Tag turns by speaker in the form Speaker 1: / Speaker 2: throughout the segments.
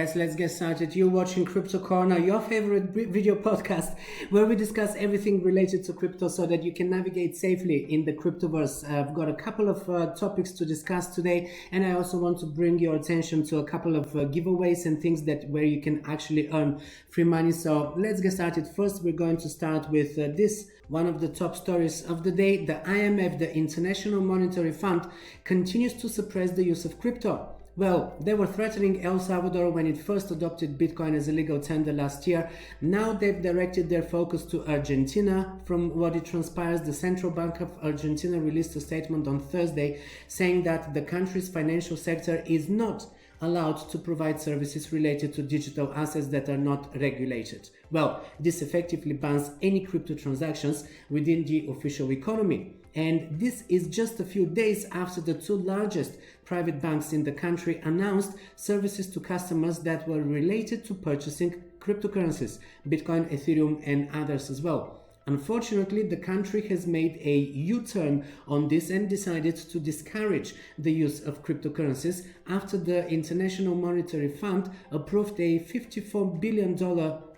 Speaker 1: guys, let's get started. You're watching Crypto Corner, your favorite video podcast where we discuss everything related to crypto so that you can navigate safely in the cryptoverse. I've got a couple of topics to discuss today, and I also want to bring your attention to a couple of giveaways and things that where you can actually earn free money. So let's get started. First, we're going to start with this. One of the top stories of the day: the IMF, the International Monetary Fund, continues to suppress the use of crypto. Well, they were threatening El Salvador when it first adopted Bitcoin as a legal tender last year. Now they've directed their focus to Argentina. From what it transpires, the Central Bank of Argentina released a statement on Thursday saying that the country's financial sector is not allowed to provide services related to digital assets that are not regulated. Well, this effectively bans any crypto transactions within the official economy. And this is just a few days after the two largest private banks in the country announced services to customers that were related to purchasing cryptocurrencies, Bitcoin, Ethereum, and others as well. Unfortunately, the country has made a U-turn on this and decided to discourage the use of cryptocurrencies after the International Monetary Fund approved a $54 billion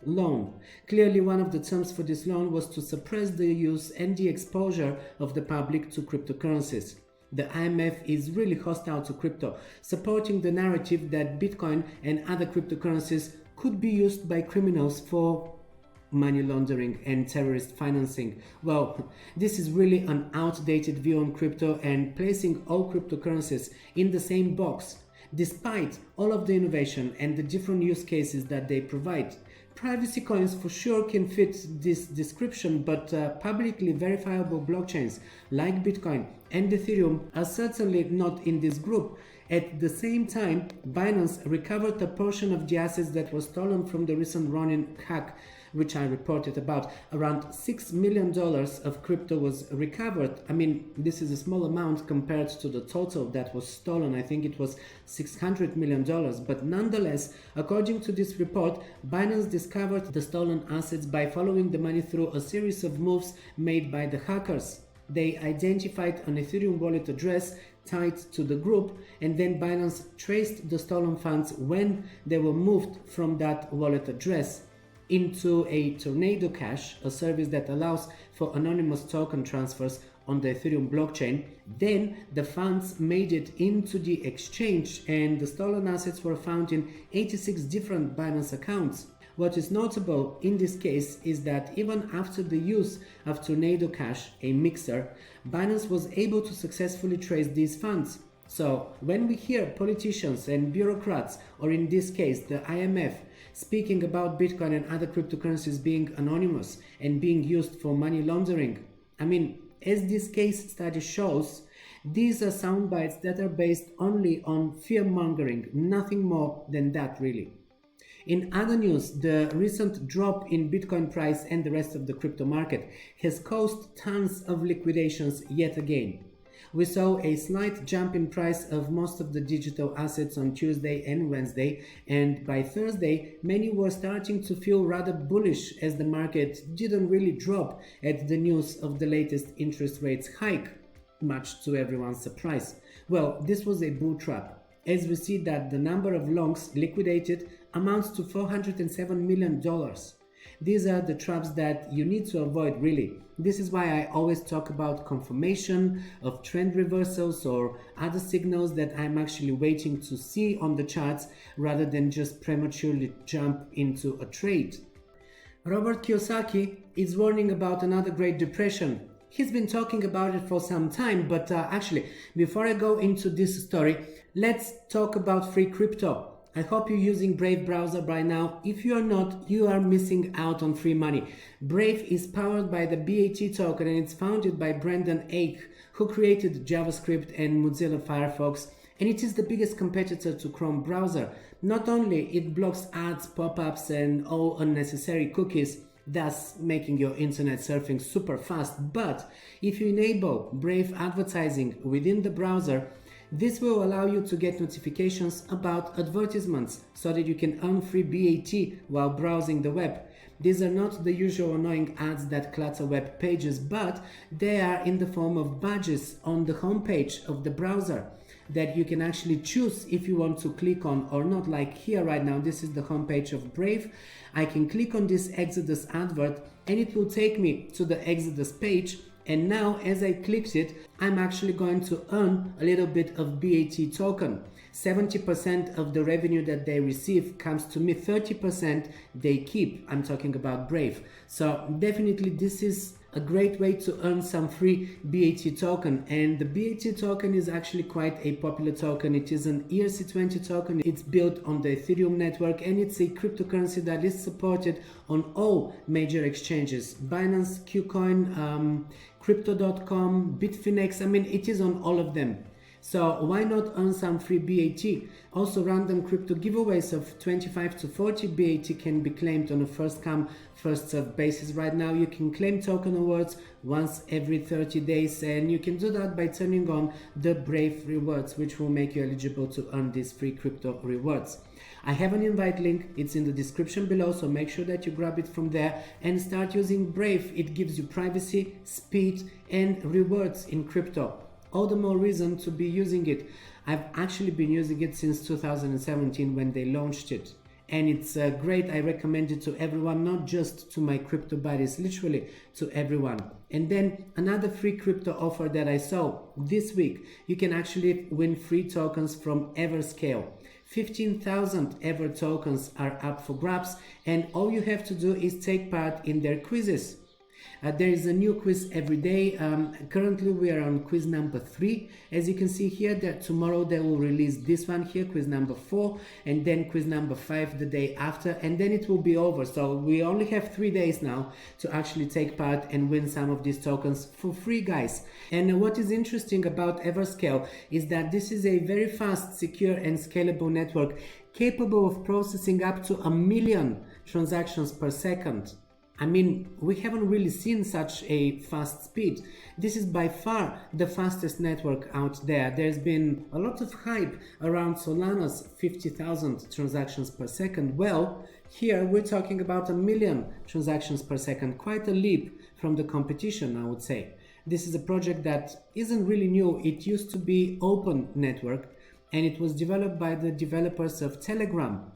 Speaker 1: loan. Clearly, one of the terms for this loan was to suppress the use and the exposure of the public to cryptocurrencies. The IMF is really hostile to crypto, supporting the narrative that Bitcoin and other cryptocurrencies could be used by criminals for money laundering and terrorist financing. Well, this is really an outdated view on crypto and placing all cryptocurrencies in the same box, despite all of the innovation and the different use cases that they provide. Privacy coins for sure can fit this description, but publicly verifiable blockchains like Bitcoin and Ethereum are certainly not in this group. At the same time, Binance recovered a portion of the assets that was stolen from the recent run-in hack, which I reported about. Around $6 million of crypto was recovered. I mean, this is a small amount compared to the total that was stolen. I think it was $600 million. But nonetheless, according to this report, Binance discovered the stolen assets by following the money through a series of moves made by the hackers. They identified an Ethereum wallet address tied to the group, and then Binance traced the stolen funds when they were moved from that wallet address into a Tornado Cash, a service that allows for anonymous token transfers on the Ethereum blockchain. Then the funds made it into the exchange, and the stolen assets were found in 86 different Binance accounts. What is notable in this case is that even after the use of Tornado Cash, a mixer, Binance was able to successfully trace these funds. So when we hear politicians and bureaucrats, or in this case the IMF, speaking about Bitcoin and other cryptocurrencies being anonymous and being used for money laundering, I mean, as this case study shows, these are sound bites that are based only on fear-mongering, nothing more than that really. In other news, the recent drop in Bitcoin price and the rest of the crypto market has caused tons of liquidations yet again. We saw a slight jump in price of most of the digital assets on Tuesday and Wednesday, and by Thursday, many were starting to feel rather bullish as the market didn't really drop at the news of the latest interest rates hike, much to everyone's surprise. Well, this was a bull trap, as we see that the number of longs liquidated amounts to $407 million. These are the traps that you need to avoid really. This is why I always talk about confirmation of trend reversals or other signals that I'm actually waiting to see on the charts rather than just prematurely jump into a trade. Robert Kiyosaki is warning about another Great Depression. He's been talking about it for some time, but actually, before I go into this story, let's talk about free crypto. I hope you're using Brave browser by now. If you are not, you are missing out on free money. Brave is powered by the BAT token and it's founded by Brendan Eich, who created JavaScript and Mozilla Firefox, and it is the biggest competitor to Chrome browser. Not only it blocks ads, pop-ups and all unnecessary cookies, thus making your internet surfing super fast, but if you enable Brave advertising within the browser, this will allow you to get notifications about advertisements so that you can earn free BAT while browsing the web. These are not the usual annoying ads that clutter web pages, but they are in the form of badges on the homepage of the browser that you can actually choose if you want to click on or not. Like here right now, this is the homepage of Brave. I can click on this Exodus advert and it will take me to the Exodus page. And now as I clicked it, I'm actually going to earn a little bit of BAT token. 70% of the revenue that they receive comes to me, 30% they keep. I'm talking about Brave. So definitely this is a great way to earn some free BAT token, and the BAT token is actually quite a popular token. It is an ERC20 token. It's built on the Ethereum network, and it's a cryptocurrency that is supported on all major exchanges: Binance, KuCoin, Crypto.com, Bitfinex. I mean, it is on all of them. So why not earn some free BAT? Also, random crypto giveaways of 25 to 40 BAT can be claimed on a first come, first served basis. Right now, you can claim token awards once every 30 days, and you can do that by turning on the Brave rewards, which will make you eligible to earn these free crypto rewards. I have an invite link, it's in the description below, so make sure that you grab it from there and start using Brave. It gives you privacy, speed, and rewards in crypto. All the more reason to be using it. I've actually been using it since 2017 when they launched it. And it's great. I recommend it to everyone, not just to my crypto buddies, literally to everyone. And then another free crypto offer that I saw this week, you can actually win free tokens from Everscale. 15,000 Ever tokens are up for grabs, and all you have to do is take part in their quizzes. There is a new quiz every day. Currently we are on quiz number 3. As you can see here, that tomorrow they will release this one here, quiz number 4, and then quiz number 5 the day after, and then it will be over. So we only have 3 days now to actually take part and win some of these tokens for free, guys. And what is interesting about Everscale is that this is a very fast, secure and scalable network capable of processing up to 1 million transactions per second. I mean, we haven't really seen such a fast speed. This is by far the fastest network out there. There's been a lot of hype around Solana's 50,000 transactions per second. Well, here we're talking about 1 million transactions per second. Quite a leap from the competition, I would say. This is a project that isn't really new. It used to be open network, and it was developed by the developers of Telegram,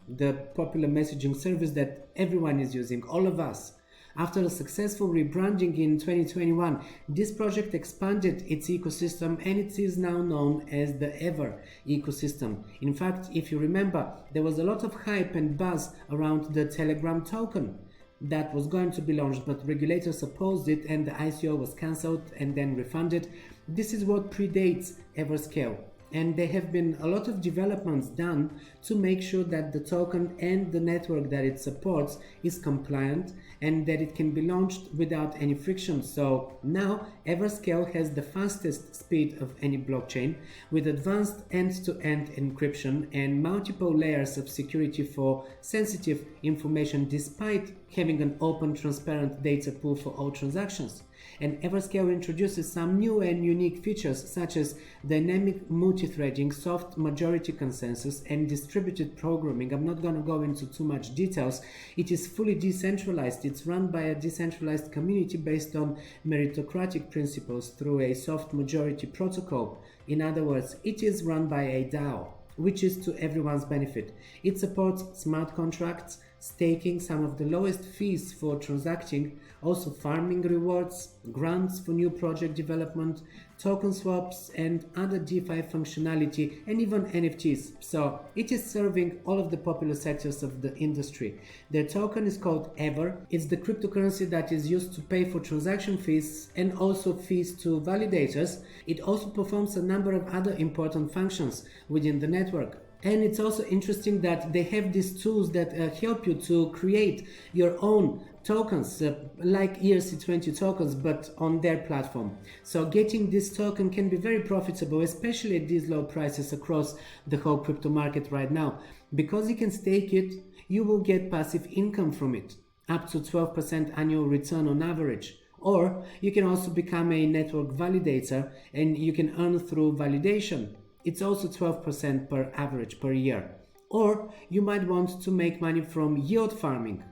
Speaker 1: the popular messaging service that everyone is using, all of us. After a successful rebranding in 2021, this project expanded its ecosystem, and it is now known as the Ever ecosystem. In fact, if you remember, there was a lot of hype and buzz around the Telegram token that was going to be launched, but regulators opposed it and the ICO was cancelled and then refunded. This is what predates Everscale. And there have been a lot of developments done to make sure that the token and the network that it supports is compliant and that it can be launched without any friction. So now Everscale has the fastest speed of any blockchain, with advanced end-to-end encryption and multiple layers of security for sensitive information, despite having an open, transparent data pool for all transactions. And Everscale introduces some new and unique features such as dynamic multi-threading, soft majority consensus, and distributed programming. I'm not going to go into too much details. It is fully decentralized. It's run by a decentralized community based on meritocratic principles through a soft majority protocol. In other words, it is run by a DAO, which is to everyone's benefit. It supports smart contracts, staking, some of the lowest fees for transacting, also farming rewards, grants for new project development, token swaps, and other DeFi functionality, and even NFTs. So it is serving all of the popular sectors of the industry. Their token is called Ever. It's the cryptocurrency that is used to pay for transaction fees and also fees to validators. It also performs a number of other important functions within the network. And it's also interesting that they have these tools that help you to create your own tokens, like ERC20 tokens, but on their platform. So getting this token can be very profitable, especially at these low prices across the whole crypto market right now. Because you can stake it, you will get passive income from it, up to 12% annual return on average. Or you can also become a network validator and you can earn through validation. It's also 12% per average per year. Or you might want to make money from yield farming.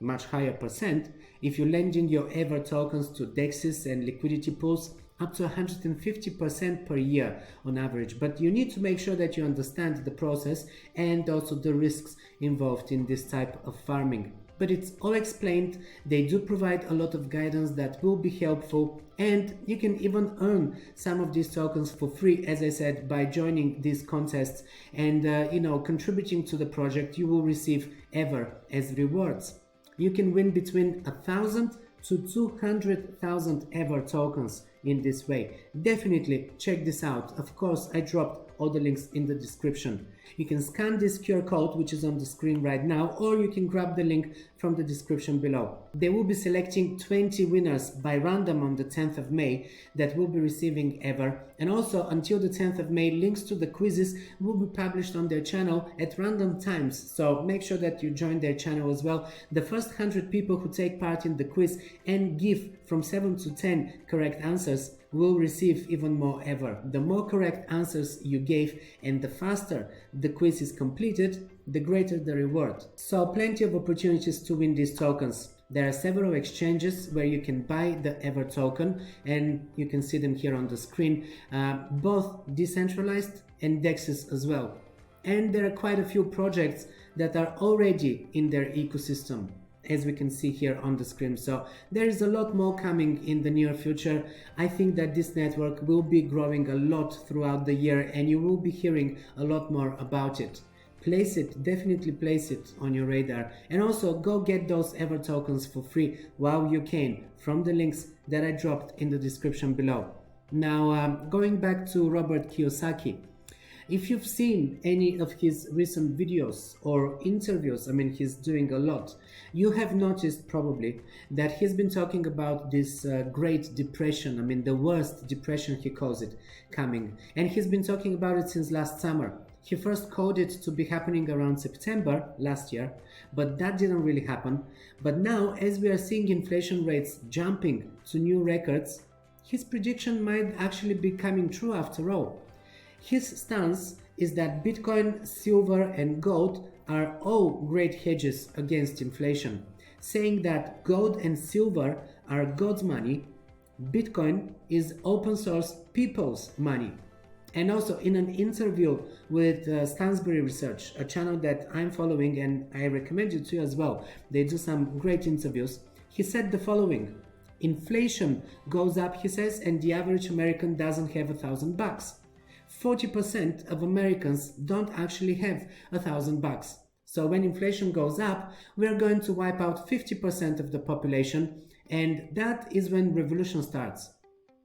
Speaker 1: much higher percent if you lend in your Ever tokens to DEXs and liquidity pools, up to 150% per year on average. But you need to make sure that you understand the process and also the risks involved in this type of farming. But it's all explained. They do provide a lot of guidance that will be helpful, and you can even earn some of these tokens for free, as I said, by joining these contests and contributing to the project. You will receive Ever as rewards. You can win between 1,000 to 200,000 Ever tokens in this way. Definitely check this out. Of course, I dropped all the links in the description. You can scan this QR code which is on the screen right now, or you can grab the link from the description below. They will be selecting 20 winners by random on the 10th of May that will be receiving Ever, and also until the 10th of May, links to the quizzes will be published on their channel at random times, so make sure that you join their channel as well. The first 100 people who take part in the quiz and give from 7 to 10 correct answers will receive even more Ever. The more correct answers you gave and the faster the quiz is completed, the greater the reward. So plenty of opportunities to win these tokens. There are several exchanges where you can buy the Ever token, and you can see them here on the screen, both decentralized and DEXs as well. And there are quite a few projects that are already in their ecosystem, as we can see here on the screen. So there is a lot more coming in the near future. I think that this network will be growing a lot throughout the year, and you will be hearing a lot more about it. Place it, definitely place it on your radar, and also go get those Ever tokens for free while you can from the links that I dropped in the description below. Now, going back to Robert Kiyosaki. If you've seen any of his recent videos or interviews, he's doing a lot, you have noticed probably that he's been talking about this Great Depression, the worst depression he calls it, coming. And he's been talking about it since last summer. He first called it to be happening around September last year, but that didn't really happen. But now, as we are seeing inflation rates jumping to new records, his prediction might actually be coming true after all. His stance is that Bitcoin, silver and gold are all great hedges against inflation, saying that gold and silver are God's money, Bitcoin is open source people's money. And also in an interview with Stansberry Research, a channel that I'm following and I recommend you to as well, they do some great interviews, he said the following: inflation goes up, he says, and the average American doesn't have $1,000. 40% of Americans don't actually have $1,000. So when inflation goes up, we're going to wipe out 50% of the population, and that is when revolution starts.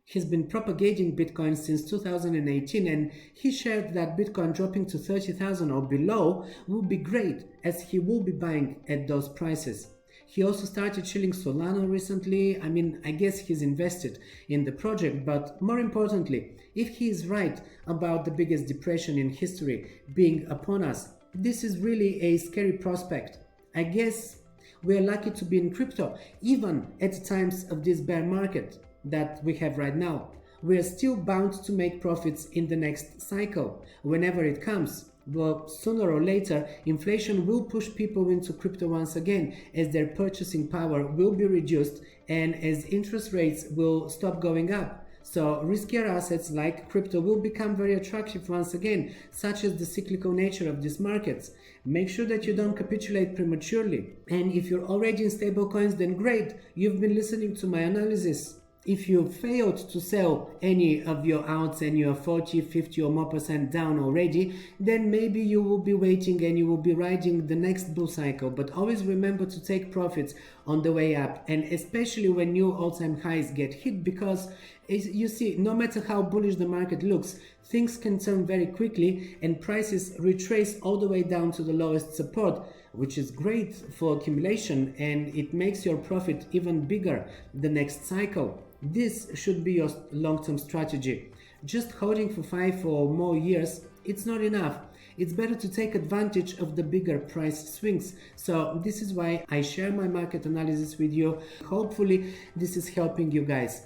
Speaker 1: He's been propagating Bitcoin since 2018, and he shared that Bitcoin dropping to 30,000 or below will be great, as he will be buying at those prices. He also started shilling Solana recently. I guess he's invested in the project, but more importantly, if he is right about the biggest depression in history being upon us, this is really a scary prospect. I guess we're lucky to be in crypto, even at times of this bear market that we have right now. We are still bound to make profits in the next cycle, whenever it comes. Well, sooner or later, inflation will push people into crypto once again, as their purchasing power will be reduced and as interest rates will stop going up. So riskier assets like crypto will become very attractive once again, such as the cyclical nature of these markets. Make sure that you don't capitulate prematurely. And if you're already in stablecoins, then great, you've been listening to my analysis. If you failed to sell any of your outs and you're 40, 50 or more percent down already, then maybe you will be waiting and you will be riding the next bull cycle. But always remember to take profits on the way up, and especially when new all-time highs get hit, because you see, no matter how bullish the market looks, things can turn very quickly and prices retrace all the way down to the lowest support, which is great for accumulation, and it makes your profit even bigger the next cycle. This should be your long-term strategy. Just holding for 5 or more years, it's not enough. It's better to take advantage of the bigger price swings. So this is why I share my market analysis with you. Hopefully this is helping you guys.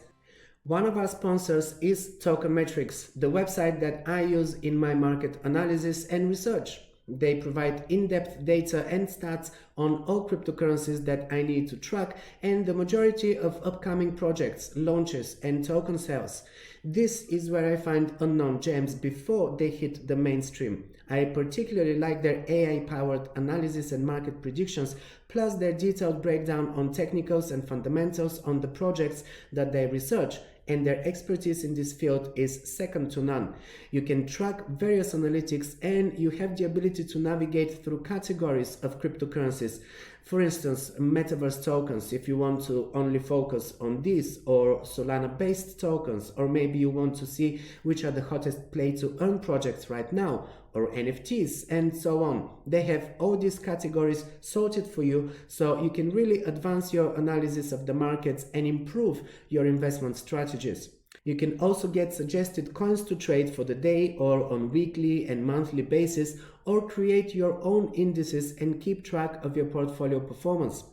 Speaker 1: One of our sponsors is Tokenmetrics, the website that I use in my market analysis and research. They provide in-depth data and stats on all cryptocurrencies that I need to track and the majority of upcoming projects, launches, and token sales. This is where I find unknown gems before they hit the mainstream. I particularly like their AI-powered analysis and market predictions, plus their detailed breakdown on technicals and fundamentals on the projects that they research, and their expertise in this field is second to none. You can track various analytics and you have the ability to navigate through categories of cryptocurrencies. For instance, metaverse tokens, if you want to only focus on these, or Solana-based tokens, or maybe you want to see which are the hottest play-to-earn projects right now, or NFTs, and so on. They have all these categories sorted for you, so you can really advance your analysis of the markets and improve your investment strategies. You can also get suggested coins to trade for the day or on weekly and monthly basis, or create your own indices and keep track of your portfolio performance.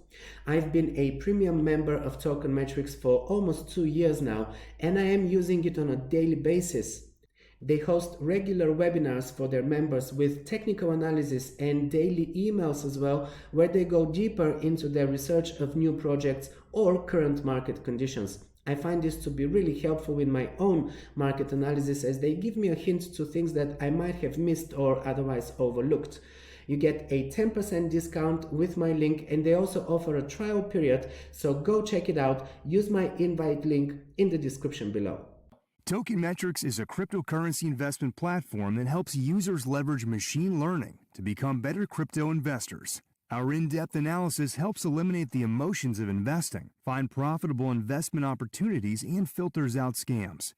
Speaker 1: I've been a premium member of Tokenmetrics for almost 2 years now, and I am using it on a daily basis. They host regular webinars for their members with technical analysis and daily emails as well, where they go deeper into their research of new projects or current market conditions. I find this to be really helpful in my own market analysis, as they give me a hint to things that I might have missed or otherwise overlooked. You get a 10% discount with my link, and they also offer a trial period, so go check it out. Use my invite link in the description below.
Speaker 2: Tokenmetrics is a cryptocurrency investment platform that helps users leverage machine learning to become better crypto investors. Our in-depth analysis helps eliminate the emotions of investing, find profitable investment opportunities, and filters out scams.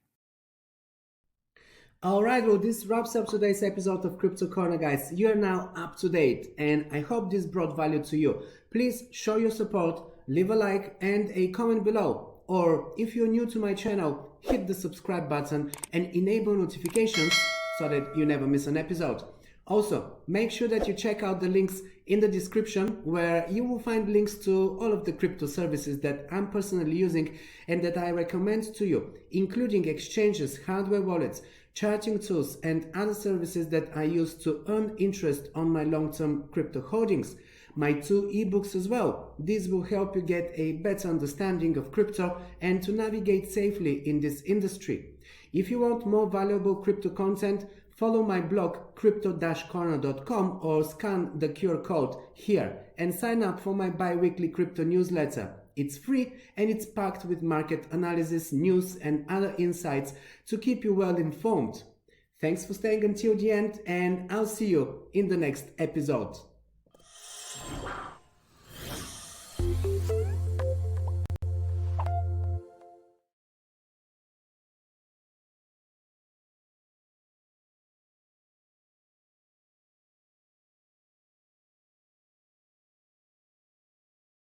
Speaker 1: Alright, well, this wraps up today's episode of Crypto Corner, guys. You are now up to date, and I hope this brought value to you. Please show your support, leave a like and a comment below. Or if you're new to my channel, hit the subscribe button and enable notifications so that you never miss an episode. Also, make sure that you check out the links in the description, where you will find links to all of the crypto services that I'm personally using and that I recommend to you, including exchanges, hardware wallets, charting tools, and other services that I use to earn interest on my long-term crypto holdings. My 2 ebooks as well. These will help you get a better understanding of crypto and to navigate safely in this industry. If you want more valuable crypto content, follow my blog crypto-corner.com or scan the QR code here and sign up for my bi-weekly crypto newsletter. It's free and it's packed with market analysis, news, and other insights to keep you well informed. Thanks for staying until the end, and I'll see you in the next episode.